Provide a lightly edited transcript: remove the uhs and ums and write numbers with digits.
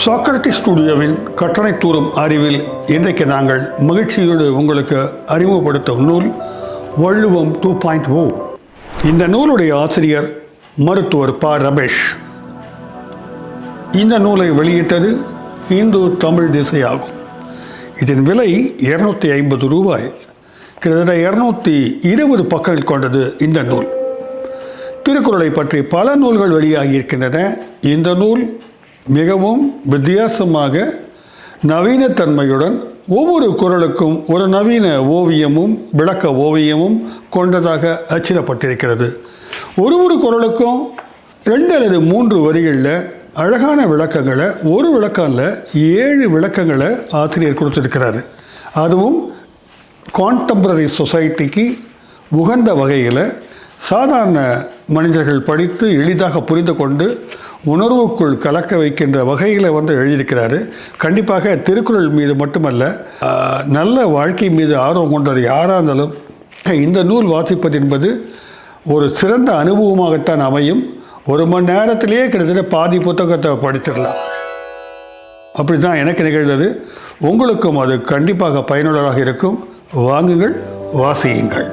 Socrates ஸ்டுடியோவின் கட்டணை தூரும் அறிவில் இன்றைக்கு நாங்கள் மகிழ்ச்சியோடு உங்களுக்கு அறிமுகப்படுத்தும் நூல் வள்ளுவம் 2.0. இந்த நூலுடைய ஆசிரியர் மருத்துவர் ப. ரமேஷ். இந்த நூலை வெளியிட்டது இந்து தமிழ் திசை ஆகும். இதன் விலை 250 ரூபாய். கிட்டத்தட்ட 220 பக்கங்கள் கொண்டது இந்த நூல். திருக்குறளை பற்றி பல நூல்கள் வெளியாகி இருக்கின்றன. இந்த நூல் மிகவும் வித்தியாசமாக நவீனத்தன்மையுடன் ஒவ்வொரு குறளுக்கும் ஒரு நவீன ஓவியமும் விளக்க ஓவியமும் கொண்டதாக அச்சிடப்பட்டிருக்கிறது. ஒரு குறளுக்கும் 2 அல்லது 3 வரிகளில் அழகான விளக்கங்களை, ஒரு விளக்கம்ல 7 விளக்கங்களை ஆசிரியர் கொடுத்திருக்கிறாரு. அதுவும் கான்டெம்பரரி சொசைட்டிக்கு உகந்த வகையில் சாதாரண மனிதர்கள் படித்து எளிதாக புரிந்து கொண்டு உணர்வுக்குள் கலக்க வைக்கின்ற வகையில் எழுதியிருக்கிறாரு. கண்டிப்பாக திருக்குறள் மீது மட்டுமல்ல, நல்ல வாழ்க்கை மீது ஆர்வம் கொண்டவர் யாராக இருந்தாலும் இந்த நூல் வாசிப்பது என்பது ஒரு சிறந்த அனுபவமாகத்தான் அமையும். 1 மணி நேரத்திலேயே கிட்டத்தட்ட பாதி புத்தகத்தை படிச்சிடலாம். அப்படி தான் எனக்கு நிகழ்ந்தது. உங்களுக்கும் அது கண்டிப்பாக பயனுள்ளதாக இருக்கும். வாங்குங்கள், வாசியுங்கள்.